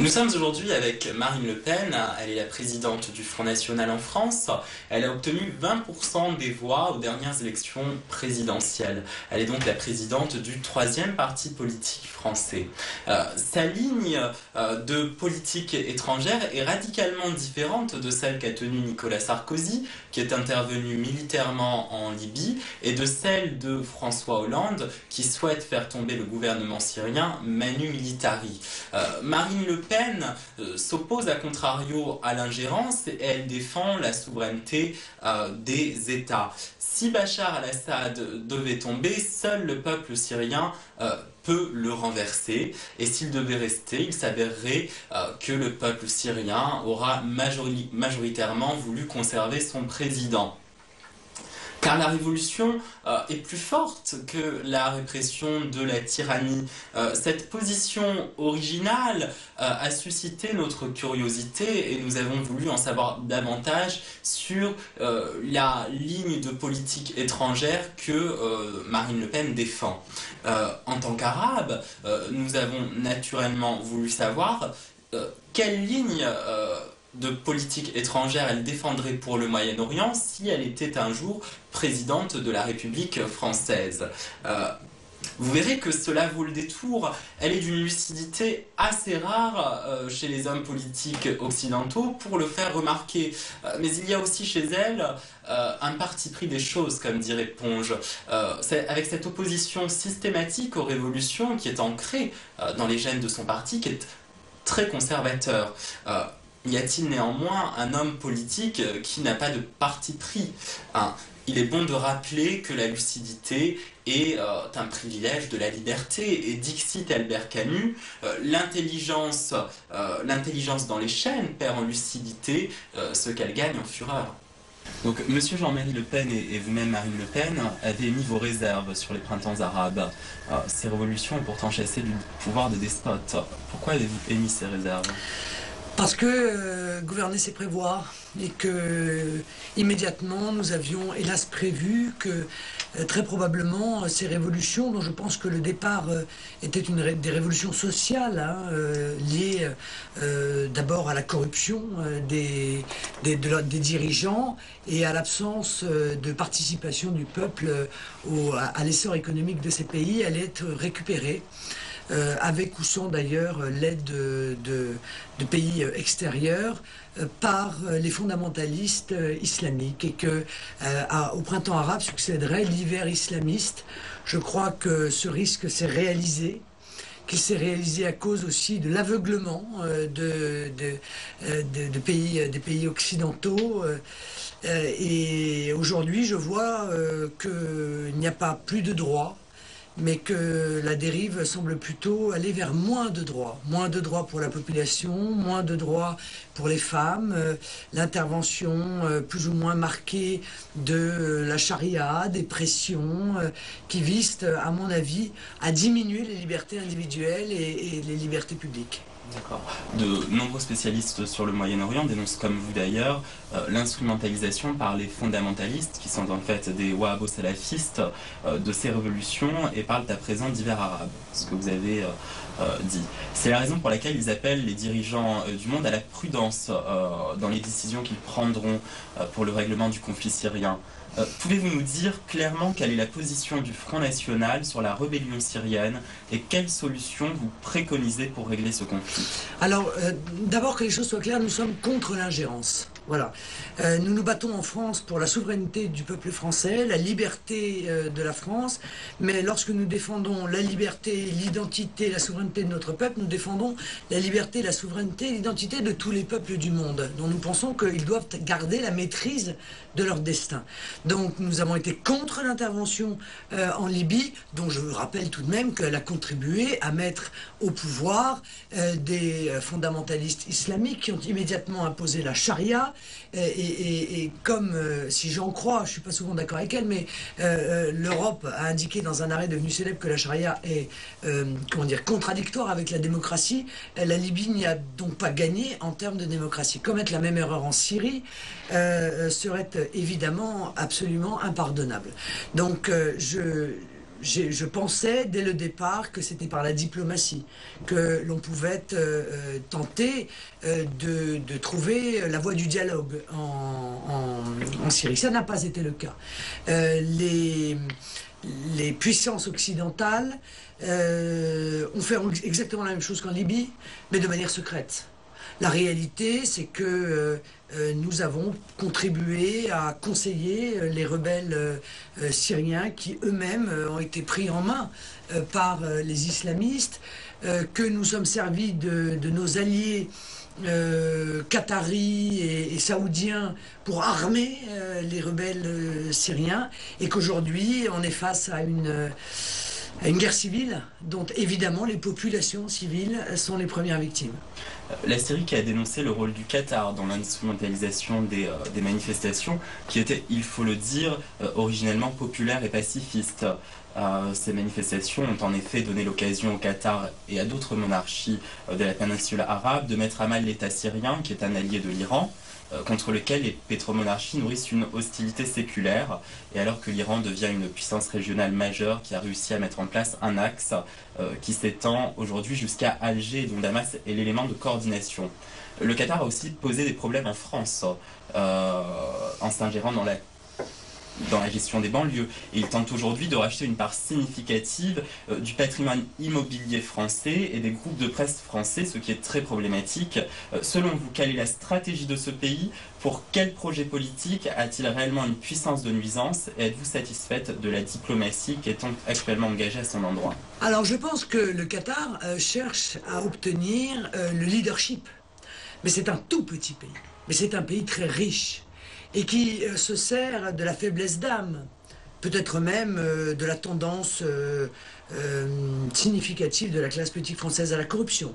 Nous sommes aujourd'hui avec Marine Le Pen, elle est la présidente du Front National en France. Elle a obtenu 20% des voix aux dernières élections présidentielles. Elle est donc la présidente du troisième parti politique français. Sa ligne de politique étrangère est radicalement différente de celle qu'a tenue Nicolas Sarkozy, qui est intervenu militairement en Libye, et de celle de François Hollande, qui souhaite faire tomber le gouvernement syrien Manu Militari. Marine Le Pen s'oppose à contrario à l'ingérence et elle défend la souveraineté des États. Si Bachar al-Assad devait tomber, seul le peuple syrien peut le renverser. Et s'il devait rester, il s'avérerait que le peuple syrien aura majoritairement voulu conserver son président. Car la révolution est plus forte que la répression de la tyrannie. Cette position originale a suscité notre curiosité et nous avons voulu en savoir davantage sur la ligne de politique étrangère que Marine Le Pen défend. En tant qu'arabe, nous avons naturellement voulu savoir quelle ligne de politique étrangère elle défendrait pour le Moyen-Orient si elle était un jour présidente de la République française. Vous verrez que cela vaut le détour. Elle est d'une lucidité assez rare chez les hommes politiques occidentaux pour le faire remarquer. Mais il y a aussi chez elle un parti pris des choses, comme dirait Ponge. Avec cette opposition systématique aux révolutions qui est ancrée dans les gènes de son parti, qui est très conservateur. Y a-t-il néanmoins un homme politique qui n'a pas de parti pris? Il est bon de rappeler que la lucidité est un privilège de la liberté. Et dixit Albert Camus, l'intelligence dans les chaînes perd en lucidité ce qu'elle gagne en fureur. Donc, Monsieur Jean-Marie Le Pen et vous-même Marine Le Pen avez émis vos réserves sur les printemps arabes. Ces révolutions ont pourtant chassé du pouvoir des despotes. Pourquoi avez-vous émis ces réserves ? Parce que gouverner c'est prévoir et que immédiatement nous avions hélas prévu que très probablement ces révolutions, dont je pense que le départ était des révolutions sociales liées d'abord à la corruption des dirigeants et à l'absence de participation du peuple à l'essor économique de ces pays, allaient être récupérées. Avec ou sans d'ailleurs l'aide de pays extérieurs par les fondamentalistes islamiques et que au printemps arabe succéderait l'hiver islamiste. Je crois que ce risque s'est réalisé, qu'il s'est réalisé à cause aussi de l'aveuglement des pays occidentaux. Et aujourd'hui, je vois qu'il n'y a pas plus de droits, mais que la dérive semble plutôt aller vers moins de droits pour la population, moins de droits pour les femmes, l'intervention plus ou moins marquée de la charia, des pressions qui visent, à mon avis, à diminuer les libertés individuelles et les libertés publiques. D'accord. De nombreux spécialistes sur le Moyen-Orient dénoncent, comme vous d'ailleurs, l'instrumentalisation par les fondamentalistes, qui sont en fait des wahhabo-salafistes, de ces révolutions et parlent à présent d'hiver arabe, ce que vous avez dit. C'est la raison pour laquelle ils appellent les dirigeants du monde à la prudence dans les décisions qu'ils prendront pour le règlement du conflit syrien. Pouvez-vous nous dire clairement quelle est la position du Front National sur la rébellion syrienne et quelles solutions vous préconisez pour régler ce conflit? Alors, d'abord que les choses soient claires, nous sommes contre l'ingérence. Voilà. Nous nous battons en France pour la souveraineté du peuple français, la liberté de la France, mais lorsque nous défendons la liberté, l'identité, la souveraineté de notre peuple, nous défendons la liberté, la souveraineté, l'identité de tous les peuples du monde, dont nous pensons qu'ils doivent garder la maîtrise de leur destin. Donc nous avons été contre l'intervention en Libye, dont je rappelle tout de même qu'elle a contribué à mettre au pouvoir des fondamentalistes islamiques qui ont immédiatement imposé la charia, et comme, si j'en crois, je ne suis pas souvent d'accord avec elle, mais l'Europe a indiqué dans un arrêt devenu célèbre que la charia est contradictoire avec la démocratie. La Libye n'y a donc pas gagné en termes de démocratie. Commettre la même erreur en Syrie serait évidemment absolument impardonnable. Donc je pensais dès le départ que c'était par la diplomatie que l'on pouvait tenter de trouver la voie du dialogue en Syrie. Ça n'a pas été le cas. Les puissances occidentales ont fait exactement la même chose qu'en Libye, mais de manière secrète. La réalité, c'est que nous avons contribué à conseiller les rebelles syriens qui eux-mêmes ont été pris en main par les islamistes, que nous sommes servis de nos alliés qataris et saoudiens pour armer les rebelles syriens, et qu'aujourd'hui on est face à une guerre civile dont évidemment les populations civiles sont les premières victimes. La Syrie qui a dénoncé le rôle du Qatar dans l'instrumentalisation des manifestations, qui étaient, il faut le dire, originellement populaires et pacifistes. Ces manifestations ont en effet donné l'occasion au Qatar et à d'autres monarchies de la péninsule arabe de mettre à mal l'État syrien, qui est un allié de l'Iran, contre lequel les pétromonarchies nourrissent une hostilité séculaire, et alors que l'Iran devient une puissance régionale majeure qui a réussi à mettre en place un axe qui s'étend aujourd'hui jusqu'à Alger, dont Damas est l'élément de coordination. Le Qatar a aussi posé des problèmes en France, en s'ingérant dans la gestion des banlieues. Et il tente aujourd'hui de racheter une part significative du patrimoine immobilier français et des groupes de presse français, ce qui est très problématique. Selon vous, quelle est la stratégie de ce pays? Pour quel projet politique a-t-il réellement une puissance de nuisance? Et êtes-vous satisfaite de la diplomatie qui est actuellement engagée à son endroit? Alors je pense que le Qatar cherche à obtenir le leadership. Mais c'est un tout petit pays. Mais c'est un pays très riche, et qui se sert de la faiblesse d'âme, peut-être même de la tendance significative de la classe politique française à la corruption,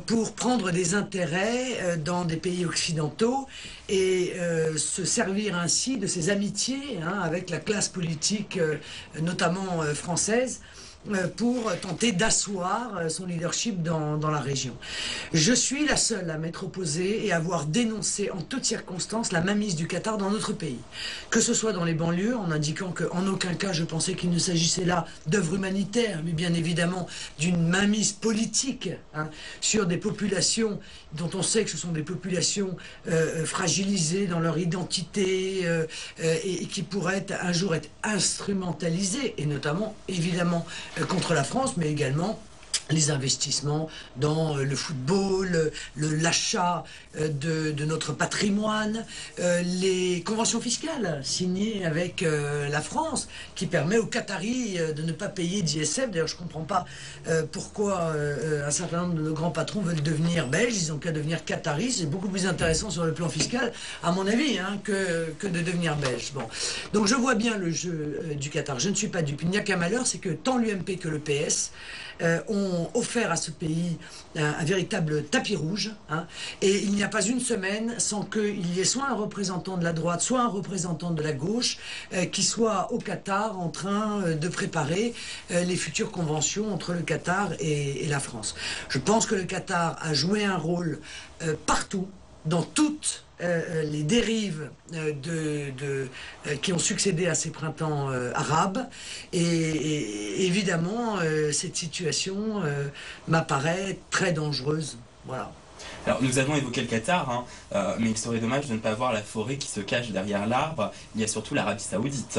pour prendre des intérêts dans des pays occidentaux et se servir ainsi de ses amitiés avec la classe politique, notamment française, pour tenter d'asseoir son leadership dans la région. Je suis la seule à m'être opposée et à avoir dénoncé en toutes circonstances la mainmise du Qatar dans notre pays. Que ce soit dans les banlieues, en indiquant qu'en aucun cas je pensais qu'il ne s'agissait là d'œuvres humanitaires, mais bien évidemment d'une mainmise politique sur des populations dont on sait que ce sont des populations fragilisées dans leur identité et qui pourraient un jour être instrumentalisées, et notamment évidemment contre la France, mais également les investissements dans le football, l'achat de notre patrimoine, les conventions fiscales signées avec la France, qui permet aux Qataris de ne pas payer d'ISF. D'ailleurs, je ne comprends pas pourquoi un certain nombre de nos grands patrons veulent devenir belges. Ils n'ont qu'à devenir Qataris. C'est beaucoup plus intéressant sur le plan fiscal, à mon avis, que de devenir belge. Bon. Donc je vois bien le jeu du Qatar. Je ne suis pas dupe. Il n'y a qu'un malheur, c'est que tant l'UMP que le PS ont offert à ce pays un véritable tapis rouge, et il n'y a pas une semaine sans qu'il y ait soit un représentant de la droite, soit un représentant de la gauche qui soit au Qatar en train de préparer les futures conventions entre le Qatar et la France. Je pense que le Qatar a joué un rôle partout, dans toutes les dérives qui ont succédé à ces printemps arabes, et évidemment cette situation m'apparaît très dangereuse. Voilà. Alors, nous avons évoqué le Qatar, mais il serait dommage de ne pas voir la forêt qui se cache derrière l'arbre. Il y a surtout l'Arabie Saoudite.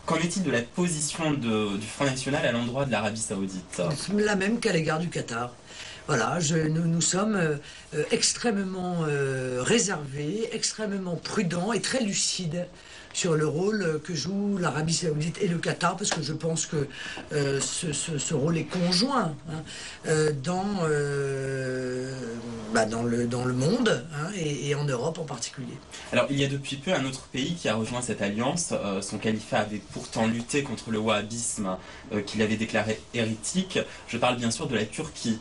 Qu'en est-il de la position du Front National à l'endroit de l'Arabie Saoudite? La même qu'à l'égard du Qatar. Voilà, nous sommes extrêmement réservés, extrêmement prudents et très lucides sur le rôle que jouent l'Arabie Saoudite et le Qatar, parce que je pense que ce rôle est conjoint dans le monde et en Europe en particulier. Alors il y a depuis peu un autre pays qui a rejoint cette alliance. Son califat avait pourtant lutté contre le wahhabisme qu'il avait déclaré hérétique. Je parle bien sûr de la Turquie,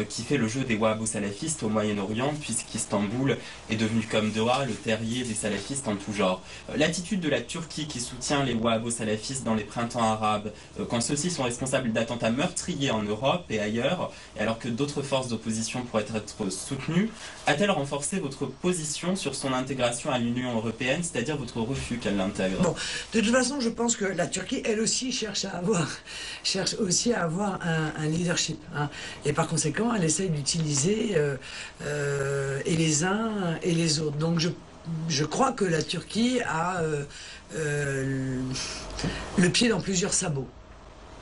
qui fait le jeu des wahhabo-salafistes au Moyen-Orient, puisqu'Istanbul est devenu comme Doha le terrier des salafistes en tout genre. L'attitude l'attitude de la Turquie qui soutient les wahhabo-salafistes dans les printemps arabes, quand ceux-ci sont responsables d'attentats meurtriers en Europe et ailleurs, et alors que d'autres forces d'opposition pourraient être soutenues, a-t-elle renforcé votre position sur son intégration à l'Union européenne, c'est-à-dire votre refus qu'elle l'intègre? Bon, de toute façon, je pense que la Turquie, elle aussi, cherche aussi à avoir un leadership, hein. Et par conséquent, elle essaye d'utiliser et les uns et les autres. Donc je crois que la Turquie a le pied dans plusieurs sabots.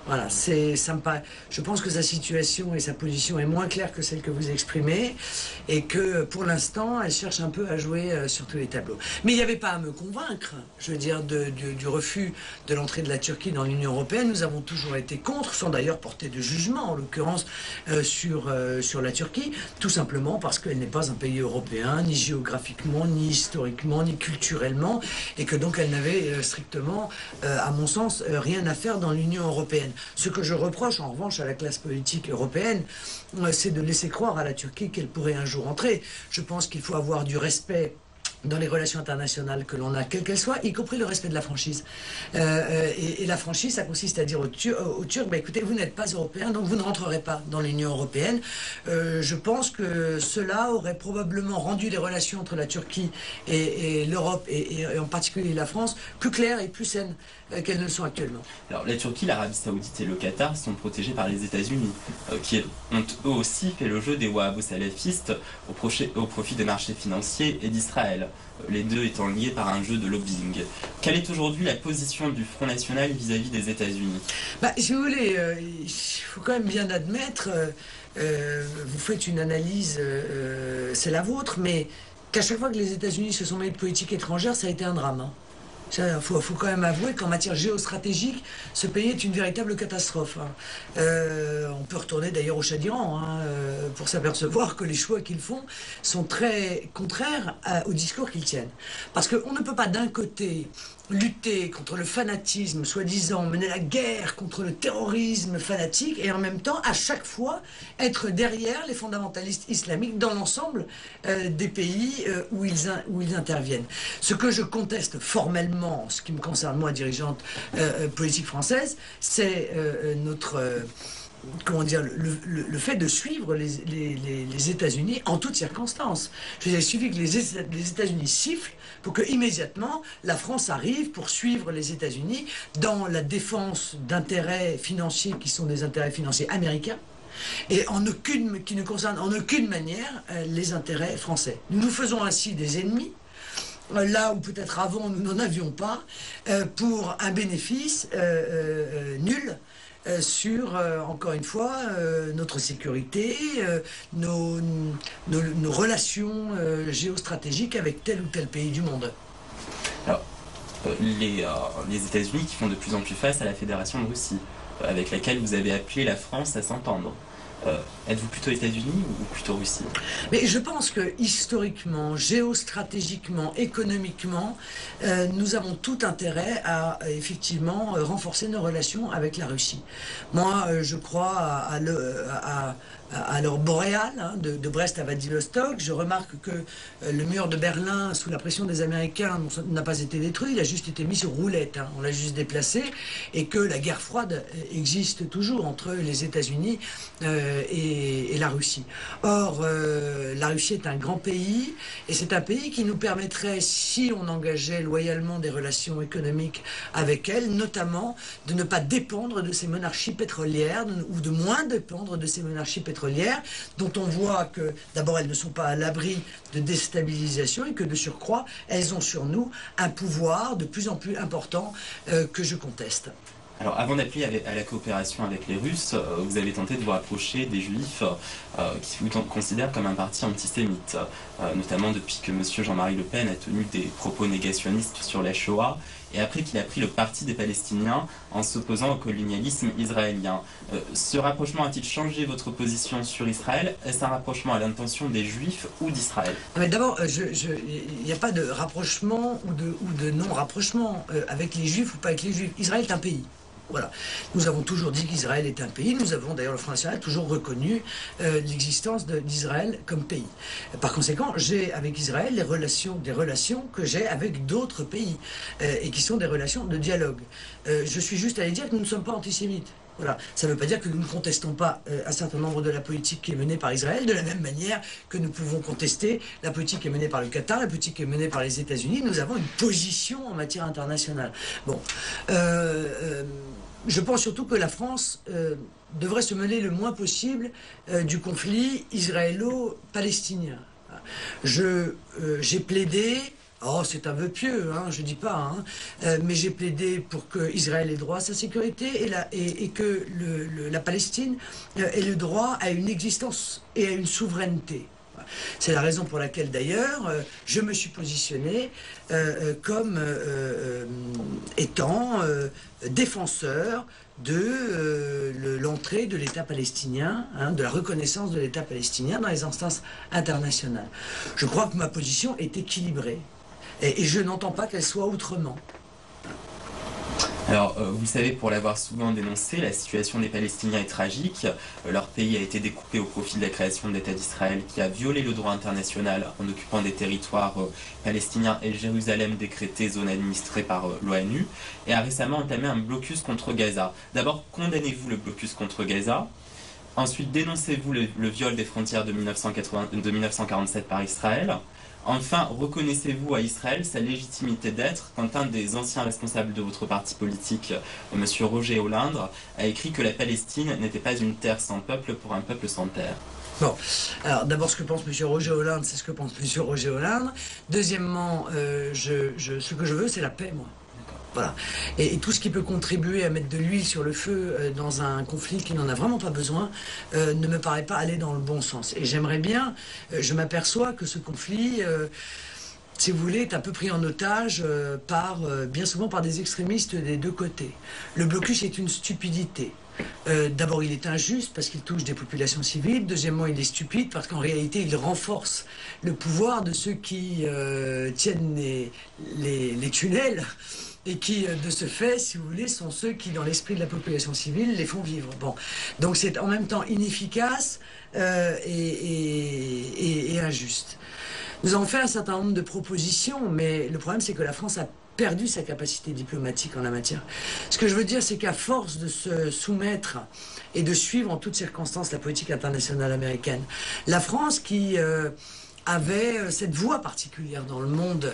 Voilà, ça me paraît. Je pense que sa situation et sa position est moins claire que celle que vous exprimez et que pour l'instant, elle cherche un peu à jouer sur tous les tableaux. Mais il n'y avait pas à me convaincre, je veux dire, du refus de l'entrée de la Turquie dans l'Union européenne. Nous avons toujours été contre, sans d'ailleurs porter de jugement, en l'occurrence, sur la Turquie, tout simplement parce qu'elle n'est pas un pays européen, ni géographiquement, ni historiquement, ni culturellement, et que donc elle n'avait strictement, à mon sens, rien à faire dans l'Union européenne. Ce que je reproche en revanche à la classe politique européenne, c'est de laisser croire à la Turquie qu'elle pourrait un jour entrer. Je pense qu'il faut avoir du respect dans les relations internationales que l'on a, quelles qu'elles soient, y compris le respect de la franchise. Et la franchise, ça consiste à dire aux Turcs, bah, écoutez, vous n'êtes pas européens, donc vous ne rentrerez pas dans l'Union européenne. Je pense que cela aurait probablement rendu les relations entre la Turquie et l'Europe, et en particulier la France, plus claires et plus saines qu'elles ne le sont actuellement. Alors la Turquie, l'Arabie Saoudite et le Qatar sont protégés par les États-Unis, qui ont eux aussi fait le jeu des wahhabo-salafistes au profit des marchés financiers et d'Israël, les deux étant liés par un jeu de lobbying. Quelle est aujourd'hui la position du Front National vis-à-vis des États-Unis? Bah, si vous voulez, il faut quand même bien admettre, vous faites une analyse, c'est la vôtre, mais qu'à chaque fois que les États-Unis se sont mêlés de politique étrangère, ça a été un drame, hein. Il faut quand même avouer qu'en matière géostratégique, ce pays est une véritable catastrophe, hein. On peut retourner d'ailleurs au Shah d'Iran, hein, pour s'apercevoir que les choix qu'ils font sont très contraires au discours qu'ils tiennent. Parce qu'on ne peut pas d'un côté lutter contre le fanatisme, soi-disant mener la guerre contre le terrorisme fanatique, et en même temps, à chaque fois, être derrière les fondamentalistes islamiques dans l'ensemble des pays où ils interviennent. Ce que je conteste formellement, en ce qui me concerne, moi, dirigeante politique française, c'est notre... comment dire, le fait de suivre les États-Unis en toutes circonstances. Je veux dire, il suffit que les États-Unis sifflent pour que immédiatement la France arrive pour suivre les États-Unis dans la défense d'intérêts financiers qui sont des intérêts financiers américains et qui ne concernent en aucune manière les intérêts français. Nous nous faisons ainsi des ennemis, là où peut-être avant nous n'en avions pas, pour un bénéfice nul sur, encore une fois, notre sécurité, nos relations géostratégiques avec tel ou tel pays du monde. Alors, les États-Unis qui font de plus en plus face à la Fédération de Russie, avec laquelle vous avez appelé la France à s'entendre. Êtes-vous plutôt États-Unis ou plutôt Russie? Mais je pense que historiquement, géostratégiquement, économiquement, nous avons tout intérêt à effectivement renforcer nos relations avec la Russie. Moi, je crois à l'aurore boréale, hein, de Brest à Vladivostok. Je remarque que le mur de Berlin, sous la pression des Américains, n'a pas été détruit, il a juste été mis sur roulette, hein, on l'a juste déplacé, et que la guerre froide existe toujours entre les États-Unis et la Russie. Or, la Russie est un grand pays, et c'est un pays qui nous permettrait, si on engageait loyalement des relations économiques avec elle, notamment de ne pas dépendre de ces monarchies pétrolières, ou de moins dépendre de ces monarchies pétrolières, dont on voit que d'abord elles ne sont pas à l'abri de déstabilisation et que de surcroît elles ont sur nous un pouvoir de plus en plus important que je conteste. Alors, avant d'appeler à la coopération avec les Russes, vous avez tenté de vous rapprocher des Juifs qui vous considèrent comme un parti antisémite, notamment depuis que M. Jean-Marie Le Pen a tenu des propos négationnistes sur la Shoah, et après qu'il a pris le parti des Palestiniens en s'opposant au colonialisme israélien. Ce rapprochement a-t-il changé votre position sur Israël? Est-ce un rapprochement à l'intention des Juifs ou d'Israël? D'abord, il n'y a pas de rapprochement ou de non-rapprochement avec les Juifs ou pas avec les Juifs. Israël est un pays. Voilà. Nous avons toujours dit qu'Israël est un pays. Nous avons d'ailleurs, le Front National, toujours reconnu l'existence d'Israël comme pays. Par conséquent, j'ai avec Israël des relations que j'ai avec d'autres pays et qui sont des relations de dialogue. Je suis juste allé dire que nous ne sommes pas antisémites. Voilà. Ça ne veut pas dire que nous ne contestons pas un certain nombre de la politique qui est menée par Israël, de la même manière que nous pouvons contester la politique qui est menée par le Qatar, la politique qui est menée par les États-Unis. Nous avons une position en matière internationale. Bon. Je pense surtout que la France devrait se mêler le moins possible du conflit israélo-palestinien. J'ai plaidé, oh c'est un vœu pieux, hein, je dis pas, hein, mais j'ai plaidé pour que Israël ait droit à sa sécurité et que la Palestine ait le droit à une existence et à une souveraineté. C'est la raison pour laquelle d'ailleurs je me suis positionné comme étant défenseur de l'entrée de l'État palestinien, hein, de la reconnaissance de l'État palestinien dans les instances internationales. Je crois que ma position est équilibrée et je n'entends pas qu'elle soit autrement. Alors, vous le savez, pour l'avoir souvent dénoncé, la situation des Palestiniens est tragique. Leur pays a été découpé au profit de la création de l'État d'Israël qui a violé le droit international en occupant des territoires palestiniens et Jérusalem décrétée zone administrée par l'ONU et a récemment entamé un blocus contre Gaza. D'abord, condamnez-vous le blocus contre Gaza. Ensuite, dénoncez-vous le viol des frontières de 1947 par Israël. Enfin, reconnaissez-vous à Israël sa légitimité d'être quand un des anciens responsables de votre parti politique, M. Roger Hollande, a écrit que la Palestine n'était pas une terre sans peuple pour un peuple sans terre. Bon, alors d'abord ce que pense M. Roger Hollande, c'est ce que pense M. Roger Hollande. Deuxièmement, ce que je veux, c'est la paix, moi. Voilà. Et tout ce qui peut contribuer à mettre de l'huile sur le feu dans un conflit qui n'en a vraiment pas besoin ne me paraît pas aller dans le bon sens. Et j'aimerais bien, je m'aperçois que ce conflit, si vous voulez, est un peu pris en otage bien souvent par des extrémistes des deux côtés. Le blocus est une stupidité. D'abord, il est injuste parce qu'il touche des populations civiles. Deuxièmement, il est stupide parce qu'en réalité, il renforce le pouvoir de ceux qui tiennent les tunnels et qui, de ce fait, si vous voulez, sont ceux qui, dans l'esprit de la population civile, les font vivre. Bon. Donc c'est en même temps inefficace et injuste. Nous avons fait un certain nombre de propositions, mais le problème, c'est que la France a perdu sa capacité diplomatique en la matière. Ce que je veux dire, c'est qu'à force de se soumettre et de suivre en toutes circonstances la politique internationale américaine, la France qui avait cette voix particulière dans le monde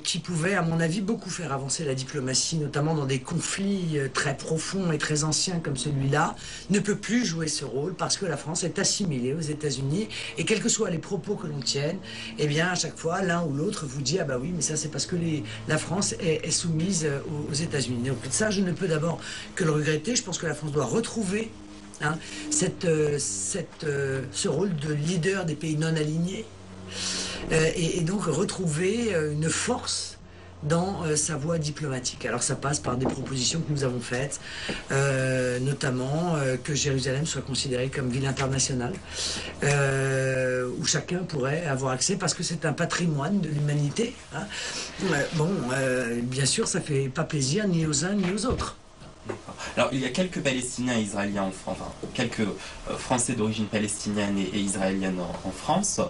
qui pouvait, à mon avis, beaucoup faire avancer la diplomatie, notamment dans des conflits très profonds et très anciens comme celui-là, ne peut plus jouer ce rôle parce que la France est assimilée aux États-Unis et quels que soient les propos que l'on tienne, eh bien, à chaque fois, l'un ou l'autre vous dit « Ah bah oui, mais ça c'est parce que la France est soumise aux États-Unis. » Donc ça, je ne peux d'abord que le regretter. Je pense que la France doit retrouver ce rôle de leader des pays non alignés. Et donc retrouver une force dans sa voie diplomatique. Alors ça passe par des propositions que nous avons faites, notamment que Jérusalem soit considérée comme ville internationale, où chacun pourrait avoir accès, parce que c'est un patrimoine de l'humanité. Hein. Bien sûr, ça fait pas plaisir ni aux uns ni aux autres. Alors, il y a quelques Palestiniens et Israéliens en France, enfin, quelques Français d'origine palestinienne et israélienne en France.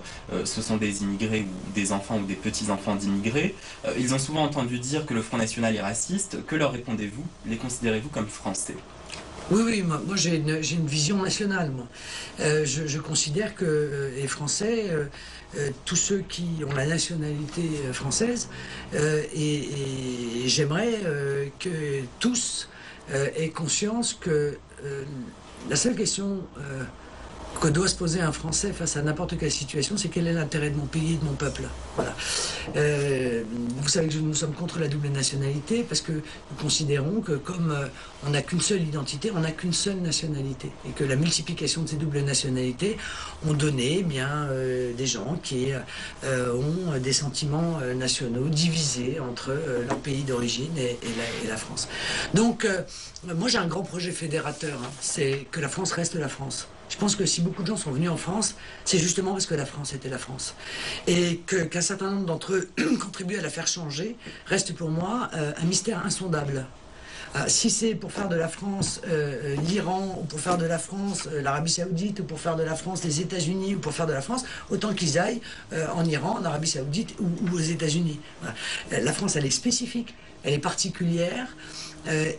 Ce sont des immigrés ou des enfants ou des petits-enfants d'immigrés. Ils ont souvent entendu dire que le Front National est raciste. Que leur répondez-vous? Les considérez-vous comme Français? Oui, moi j'ai une vision nationale, moi. Je considère que les Français, tous ceux qui ont la nationalité française, et j'aimerais que tous aient conscience que la seule question que doit se poser un Français face à n'importe quelle situation, c'est quel est l'intérêt de mon pays et de mon peuple. Voilà. Vous savez que nous sommes contre la double nationalité parce que nous considérons que comme on n'a qu'une seule identité, on n'a qu'une seule nationalité. Et que la multiplication de ces doubles nationalités ont donné des gens qui ont des sentiments nationaux divisés entre leur pays d'origine et la France. Donc, moi j'ai un grand projet fédérateur, hein, c'est que la France reste la France. Je pense que si beaucoup de gens sont venus en France, c'est justement parce que la France était la France. Et qu'un certain nombre d'entre eux contribuent à la faire changer, reste pour moi un mystère insondable. Si c'est pour faire de la France l'Iran, ou pour faire de la France l'Arabie Saoudite, ou pour faire de la France les États-Unis, ou pour faire de la France, autant qu'ils aillent en Iran, en Arabie Saoudite ou aux États-Unis. Voilà. La France, elle est spécifique, elle est particulière.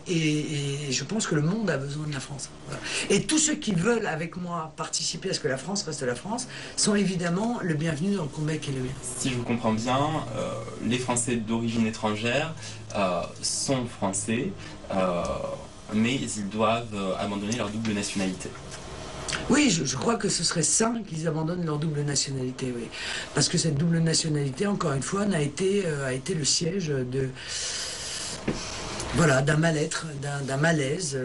Et je pense que le monde a besoin de la France. Voilà. Et tous ceux qui veulent avec moi participer à ce que la France reste la France sont évidemment le bienvenu dans le combat qui est le mien. Si je vous comprends bien, les Français d'origine étrangère sont français, mais ils doivent abandonner leur double nationalité. Oui, je crois que ce serait sain qu'ils abandonnent leur double nationalité, oui. Parce que cette double nationalité, encore une fois, a été le siège de... Voilà, d'un mal-être, d'un malaise,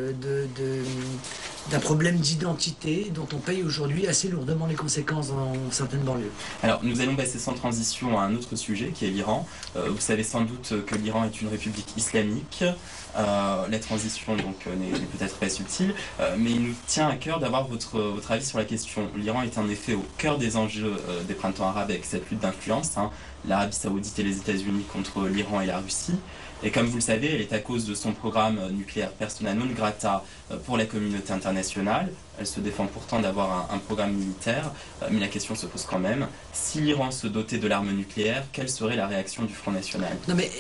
d'un problème d'identité dont on paye aujourd'hui assez lourdement les conséquences dans certaines banlieues. Alors, nous allons passer sans transition à un autre sujet qui est l'Iran. Vous savez sans doute que l'Iran est une république islamique. La transition donc n'est peut-être pas subtile, mais il nous tient à cœur d'avoir votre avis sur la question. L'Iran est en effet au cœur des enjeux des printemps arabes avec cette lutte d'influence, hein, l'Arabie Saoudite et les États-Unis contre l'Iran et la Russie. Et comme vous le savez, elle est à cause de son programme nucléaire persona non grata pour la communauté internationale. Elle se défend pourtant d'avoir un programme militaire, mais la question se pose quand même. Si l'Iran se dotait de l'arme nucléaire, quelle serait la réaction du Front National? Non mais,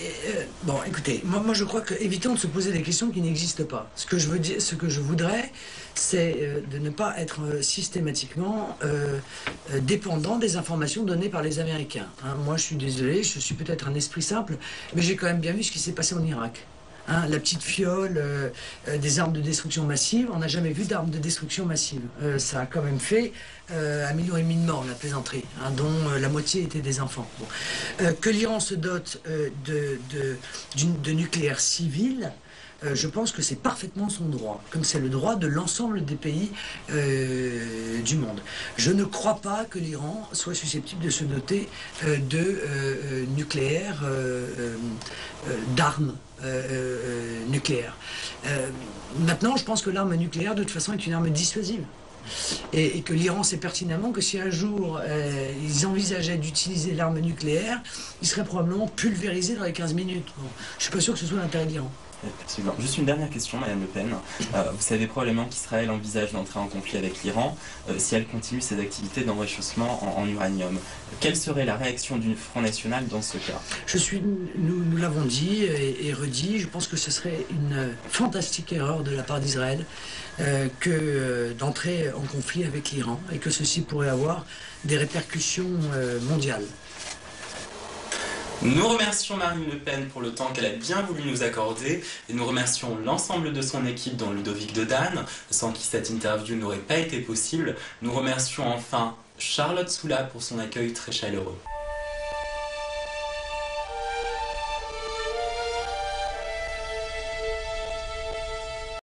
bon, écoutez, moi je crois que évitons de se poser des questions qui n'existent pas. Ce que je voudrais, c'est de ne pas être systématiquement dépendant des informations données par les Américains. Hein, moi je suis désolé, je suis peut-être un esprit simple, mais j'ai quand même bien vu ce qui s'est passé en Irak. Hein, la petite fiole des armes de destruction massive, on n'a jamais vu d'armes de destruction massive. Ça a quand même fait 1,5 million de morts, la plaisanterie, hein, dont la moitié étaient des enfants. Bon. Que l'Iran se dote de nucléaire civil, je pense que c'est parfaitement son droit, comme c'est le droit de l'ensemble des pays du monde. Je ne crois pas que l'Iran soit susceptible de se doter de nucléaire, d'armes nucléaires. Maintenant, je pense que l'arme nucléaire, de toute façon, est une arme dissuasive. Et que l'Iran sait pertinemment que si un jour ils envisageaient d'utiliser l'arme nucléaire, ils seraient probablement pulvérisés dans les 15 minutes. Bon, je ne suis pas sûr que ce soit l'intérêt de l'Iran. Absolument. Juste une dernière question, Madame Le Pen. Vous savez probablement qu'Israël envisage d'entrer en conflit avec l'Iran si elle continue ses activités d'enrichissement en uranium. Quelle serait la réaction du Front National dans ce cas? Nous l'avons dit et redit, je pense que ce serait une fantastique erreur de la part d'Israël que d'entrer en conflit avec l'Iran et que ceci pourrait avoir des répercussions mondiales. Nous remercions Marine Le Pen pour le temps qu'elle a bien voulu nous accorder et nous remercions l'ensemble de son équipe dont Ludovic Dedanne, sans qui cette interview n'aurait pas été possible. Nous remercions enfin Charlotte Soula pour son accueil très chaleureux.